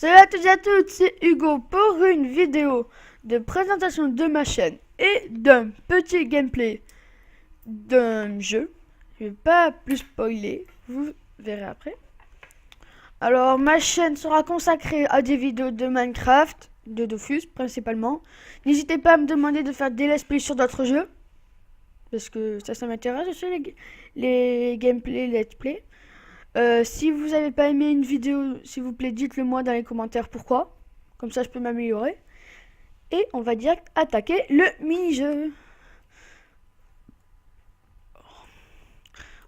Salut à tous et à toutes, c'est Hugo pour une vidéo de présentation de ma chaîne et d'un petit gameplay d'un jeu. Je vais pas plus spoiler, vous verrez après. Alors ma chaîne sera consacrée à des vidéos de Minecraft, de Dofus principalement. N'hésitez pas à me demander de faire des let's play sur d'autres jeux, parce que ça m'intéresse aussi les gameplays let's play. Si vous n'avez pas aimé une vidéo, s'il vous plaît, dites-le moi dans les commentaires pourquoi. Comme ça, je peux m'améliorer. Et on va direct attaquer le mini-jeu.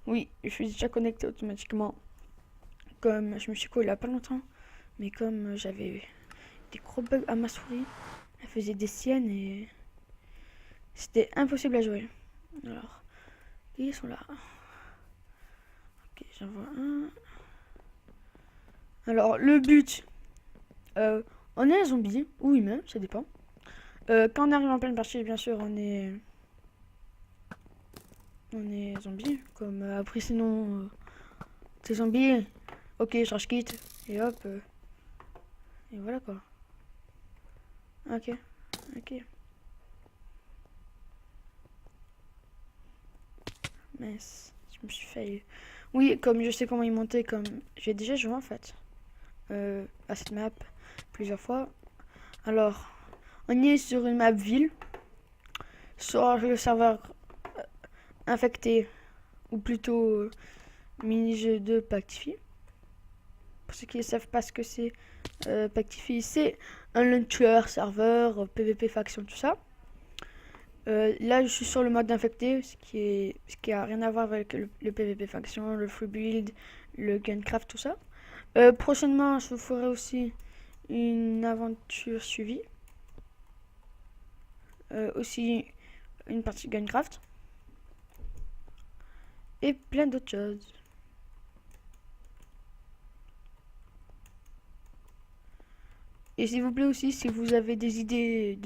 Oui, je suis déjà connecté automatiquement. Comme je me suis collé il n'y a pas longtemps. Mais comme j'avais des gros bugs à ma souris, elle faisait des siennes et c'était impossible à jouer. Alors, ils sont là. Ok, j'en vois un. Alors, le but, on est un zombie, ou humain, ça dépend. Quand on arrive en pleine partie, bien sûr, on est zombie. Comme après, sinon, c'est zombie. Ok, je rush quitte. Et hop. Et voilà quoi. Ok, ok. Mince, je me suis failli. Oui, comme je sais comment y monter, comme j'ai déjà joué en fait à cette map plusieurs fois. Alors, on est sur une map ville, sur le serveur infecté, ou plutôt mini-jeu de Pactify. Pour ceux qui ne savent pas ce que c'est, Pactify, c'est un launcher, serveur, PVP, faction, tout ça. Là, je suis sur le mode infecté, ce qui a rien à voir avec le PVP faction, le free build, le guncraft, tout ça. Prochainement, je vous ferai aussi une aventure suivie. Aussi une partie guncraft. Et plein d'autres choses. Et s'il vous plaît aussi, si vous avez des idées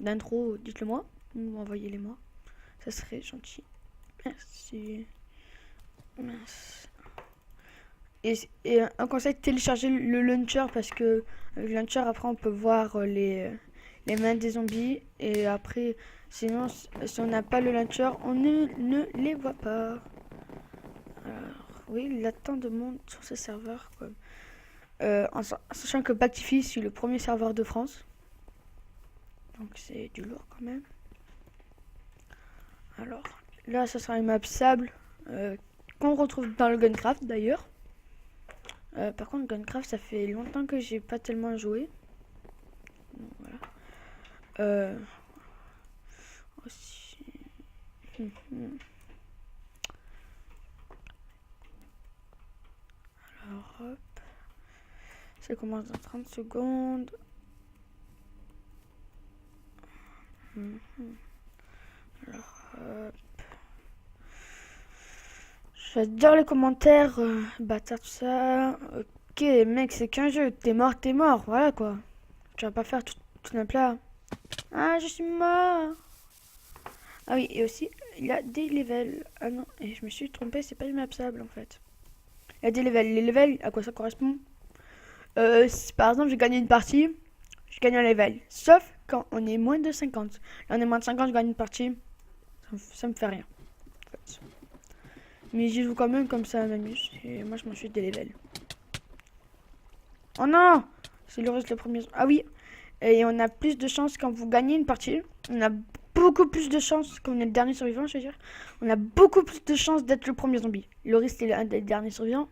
d'intro, dites-le moi. Ou envoyez-les moi. Ça serait gentil. Merci. Mince. Et un conseil, télécharger le launcher parce que avec le launcher, après, on peut voir les mains des zombies. Et après, sinon, si on n'a pas le launcher, on ne les voit pas. Alors, oui, il y a tant de monde sur ce serveur. Quoi. En sachant que Pactify, c'est le premier serveur de France. Donc, c'est du lourd quand même. Alors, là, ça sera une map sable qu'on retrouve dans le Guncraft d'ailleurs. Par contre, Guncraft, ça fait longtemps que j'ai pas tellement joué. Donc, voilà. Aussi. Alors, hop. Ça commence dans 30 secondes. Alors, hop. J'adore les commentaires, bâtard, tout ça. Ok, mec, c'est qu'un jeu. T'es mort, voilà quoi. Tu vas pas faire tout un plat. Ah, je suis mort. Ah oui, et aussi, il y a des levels. Ah non, et je me suis trompé, c'est pas une map sable en fait. Il y a des levels. Les levels, à quoi ça correspond? Si par exemple j'ai gagné une partie, je gagne un level. Sauf quand on est moins de 50. Là on est moins de 50, je gagne une partie. Ça me fait rien. En fait. Mais j'y joue quand même comme ça, m'amuse. Et moi je m'en suis des levels. Oh non! C'est le reste le premier. Ah oui! Et on a plus de chance quand vous gagnez une partie. On a beaucoup plus de chance quand on est le dernier survivant, je veux dire. On a beaucoup plus de chance d'être le premier zombie. Loris, c'est un des derniers survivants.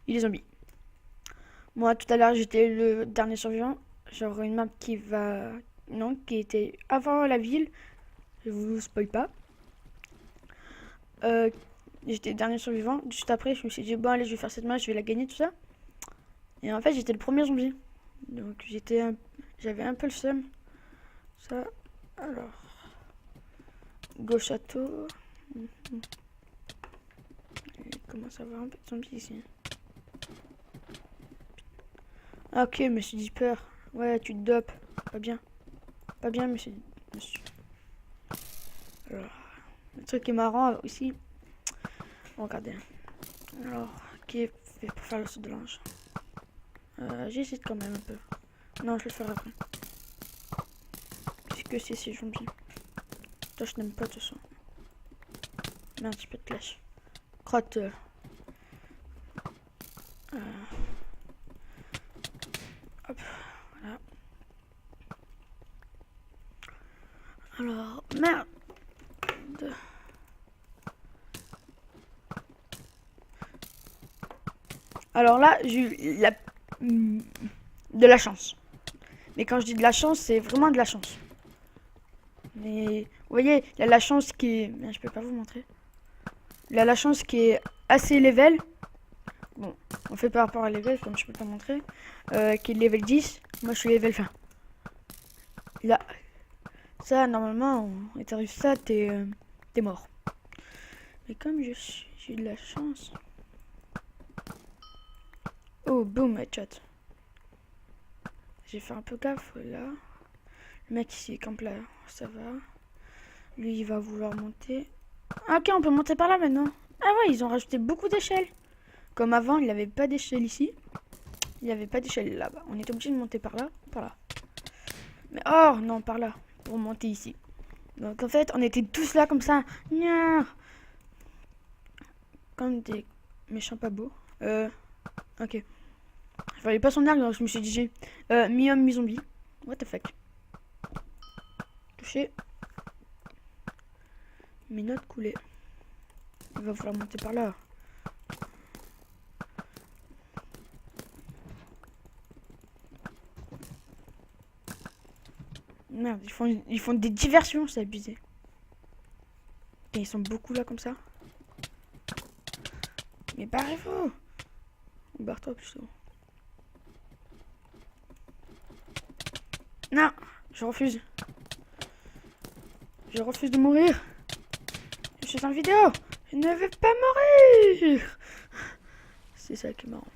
Il est zombie. Moi, tout à l'heure, j'étais le dernier survivant. Genre une map qui va... Non, qui était avant la ville. Je vous spoil pas. J'étais le dernier survivant. Juste après, je me suis dit, bon, allez, je vais faire cette map, je vais la gagner, tout ça. Et en fait, j'étais le premier zombie. Donc, j'avais un peu le seum. Ça, alors... Go château. Il commence à avoir un peu de zombies ici. Ah, ok, monsieur Dipper. Ouais, tu te dopes. Pas bien. Pas bien, monsieur. Alors, le truc qui est marrant aussi. Bon, regardez. Alors, qui est fait pour faire le saut de l'ange? J'hésite quand même un peu. Non, je le ferai après. Qu'est-ce que c'est ces zombies? Toi, je n'aime pas de toute façon. Merde, je peux te lâcher. Crotte. Hop, voilà. Alors, merde. Alors là, j'ai eu de la chance. Mais quand je dis de la chance, c'est vraiment de la chance. Mais vous voyez, il y a la chance qui est... Je peux pas vous montrer. Il y a la chance qui est assez level. Bon, on fait par rapport à level, comme je peux pas montrer. Qui est level 10. Moi, je suis level 20. Là, ça, normalement, et t'arrives ça, t'es mort. Mais comme j'ai de la chance... Oh, boum, headshot. J'ai fait un peu gaffe, là. Le mec ici, campe là, ça va. Lui, il va vouloir monter. Ah, ok, on peut monter par là maintenant. Ah ouais, ils ont rajouté beaucoup d'échelles. Comme avant, il n'y avait pas d'échelle ici. Il n'y avait pas d'échelle là-bas. On était obligé de monter par là, par là. Mais oh, non, par là, pour monter ici. Donc en fait, on était tous là comme ça. Comme des méchants pas beaux. Ok. Je voyais pas son arc, donc je me suis dit, mi-homme, mi-zombie. What the fuck. Touché. Mes notes coulées. Il va falloir monter par là. Merde, ils font des diversions, c'est abusé. Et ils sont beaucoup là comme ça. Mais barrez-vous. Barre-toi plutôt. Non, je refuse. Je refuse de mourir. Je suis en vidéo. Je ne veux pas mourir. C'est ça qui est marrant.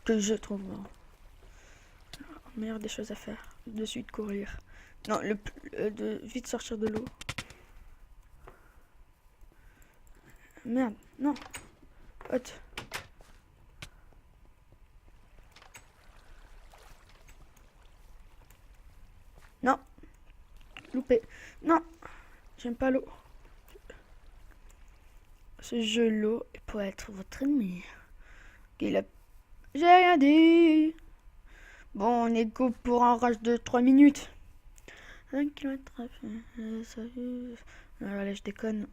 Que je trouve marrant. Meilleure des choses à faire. De suite courir. Non, de vite sortir de l'eau. Merde, non. Hot. Non. Loupé. Non. J'aime pas l'eau. Ce jeu, l'eau, pour être votre ennemi. Okay, j'ai rien dit. Bon, on est go pour un rush de 3 minutes. 1 km. Voilà, je déconne.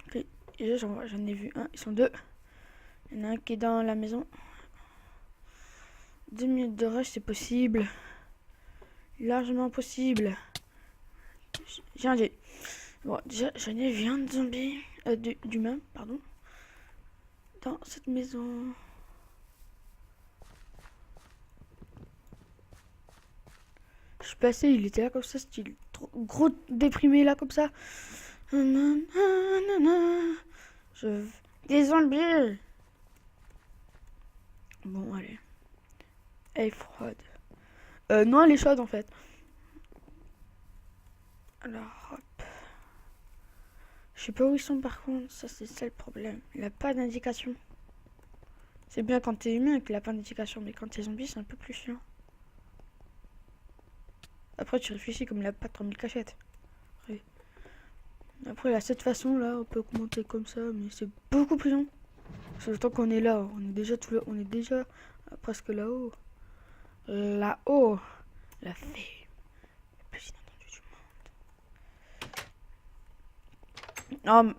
Ok, j'en ai vu un. Ils sont deux. Il y en a un qui est dans la maison. 2 minutes de rush, c'est possible. Largement possible. J'ai un dé. Bon, déjà, j'en ai vu un de zombie. D'humain, pardon. Dans cette maison. Je suis passé, il était là comme ça, style gros déprimé là comme ça. Des zombies. Bon, allez. Elle est froide. Non, elle est chaude en fait. Alors, hop. Je sais pas où ils sont par contre, ça c'est ça le problème. Il a pas d'indication. C'est bien quand t'es humain qu'il a pas d'indication, mais quand t'es zombie, c'est un peu plus chiant. Après, tu réfléchis comme il a pas 3000 cachettes. Oui. Après, il a cette façon là, on peut monter comme ça, mais c'est beaucoup plus long. C'est le temps qu'on est là, on est déjà on est déjà presque là-haut. Là-haut, la fée la plus inattendue du monde. Non,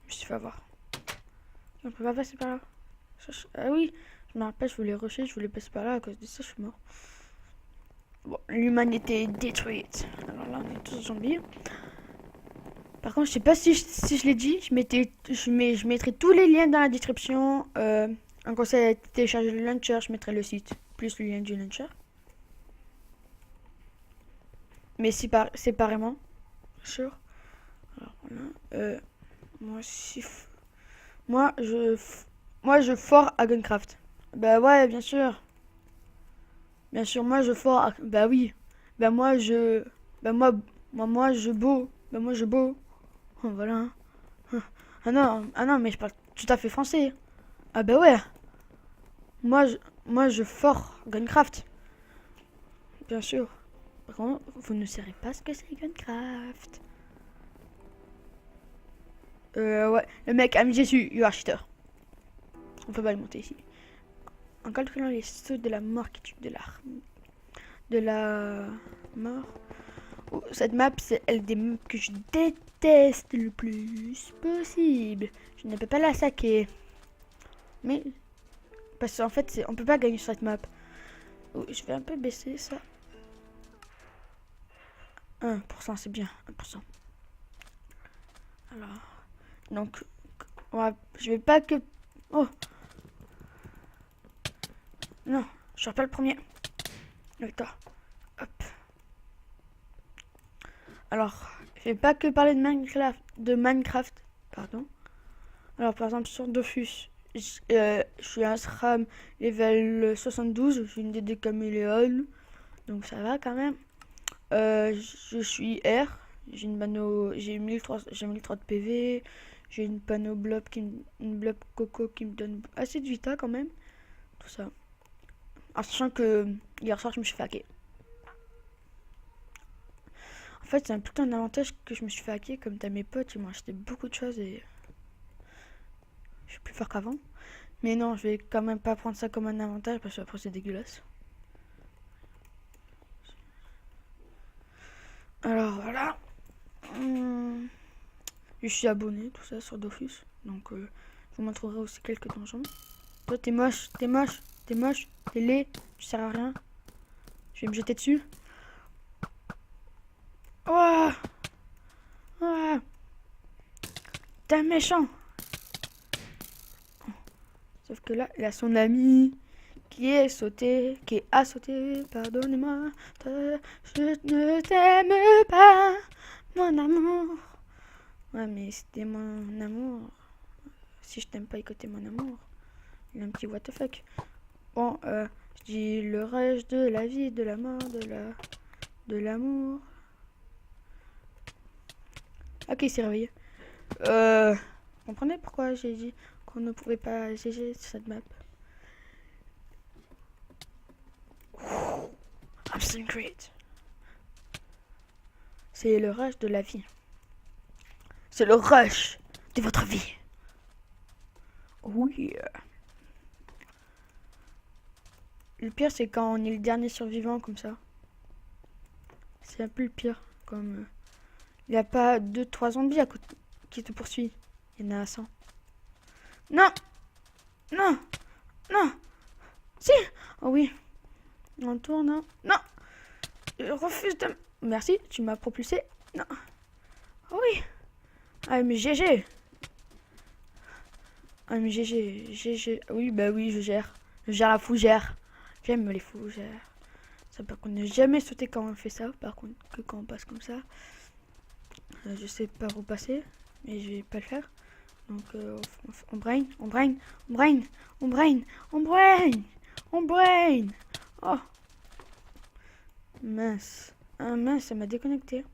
je me suis fait avoir. On peut pas passer par là. Ah oui, je me rappelle, je voulais rusher, je voulais passer par là, à cause de ça, je suis mort. Bon, l'humanité est détruite. Alors là, on est tous zombies. Par contre, je sais pas si je l'ai dit, je mettrai tous les liens dans la description. Un conseil à télécharger le launcher, je mettrai le site, plus le lien du launcher. Mais séparément, sûr. Alors voilà. Moi je fort à Gunecraft. Bah ouais, bien sûr. Bien sûr, moi je fort à... Bah oui. Bah moi je... moi je beau. Bah moi je beau. Oh, voilà. Ah non, mais je parle tout à fait français. Ah bah ouais. Moi, je fort Gunecraft. Bien sûr. Par contre, vous ne saurez pas ce que c'est Gunecraft. Ouais, le mec a mis Jésus, you are cheater. On peut pas le monter ici. En calculant les sauts de la mort qui tue de la mort. Oh, cette map, c'est elle des maps que je déteste le plus possible. Je ne peux pas la saquer. Mais parce qu'en fait, on peut pas gagner sur cette map. Oh, je vais un peu baisser ça. 1%, c'est bien. 1%. Alors, donc, je vais pas que... Oh. Non, je serai pas le premier. Avec toi. Hop. Alors, je vais pas que parler de Minecraft, pardon. Alors, par exemple, sur Dofus, je suis un SRAM level 72, j'ai une DD caméléon, donc ça va quand même. Je suis R, j'ai 1300 de PV, j'ai une panneau blob une blob coco qui me donne assez de vita quand même, tout ça. En sachant que hier soir je me suis fait hacker. En fait, c'est un putain d'avantage que je me suis fait hacker, comme t'as mes potes, ils m'ont acheté beaucoup de choses et je suis plus fort qu'avant. Mais non, je vais quand même pas prendre ça comme un avantage parce que après c'est dégueulasse. Alors voilà. Je suis abonné, tout ça sur Dofus. Donc je vous montrerai aussi quelques donjons. Toi t'es moche, t'es moche, t'es moche, t'es laid, tu sers à rien. Je vais me jeter dessus. Oh, oh. T'es un méchant. Sauf que là, il a son ami qui a sauté, pardonnez-moi, je ne t'aime pas, mon amour. Ouais, mais c'était mon amour. Si je t'aime pas, écoutez mon amour. Il a un petit what the fuck. Bon, je dis le reste de la vie, de la mort, de l'amour. Ok, il s'est réveillé. Comprenez pourquoi j'ai dit qu'on ne pouvait pas GG sur cette map. I'm so great. C'est le rush de la vie. C'est le rush de votre vie. Oui. Le pire, c'est quand on est le dernier survivant comme ça. C'est un peu le pire. Comme il n'y a pas 2-3 zombies à côté qui te poursuivent. Il y en a 100. Non. Non. Non. Si. Oh oui. On tourne. Non. Non. Je refuse de... Merci, tu m'as propulsé. Non. Oh oui. Ah mais GG. Ah mais GG. Oui, bah oui, je gère. Je gère la fougère. J'aime les fougères. Ça, par contre, ne jamais sauter quand on fait ça. Par contre, que quand on passe comme ça. Je sais pas où passer, mais je vais pas le faire. Donc, on brain. Oh, mince. Ah mince, ça m'a déconnecté.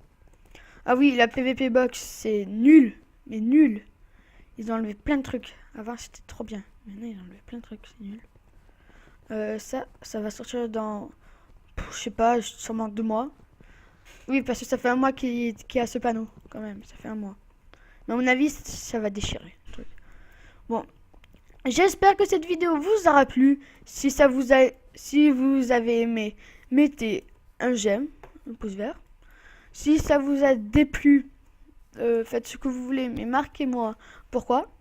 Ah oui, la PVP box, c'est nul. Mais nul. Ils ont enlevé plein de trucs. Avant, c'était trop bien. Maintenant, ils ont enlevé plein de trucs, c'est nul. Ça va sortir dans... je sais pas, sûrement 2 mois. Oui, parce que ça fait un mois qu'il y a ce panneau, quand même. Ça fait un mois. Mais à mon avis, ça va déchirer. Le truc. Bon. J'espère que cette vidéo vous aura plu. Si vous avez aimé, mettez un j'aime, un pouce vert. Si ça vous a déplu, faites ce que vous voulez, mais marquez-moi pourquoi.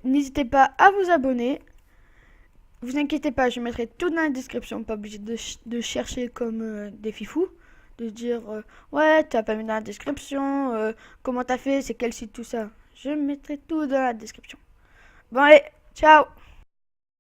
N'hésitez pas à vous abonner. Vous inquiétez pas, je mettrai tout dans la description. Pas obligé de chercher comme des fifous. De dire ouais, t'as pas mis dans la description, comment t'as fait, c'est quel site, tout ça. Je mettrai tout dans la description. Bon allez, ciao!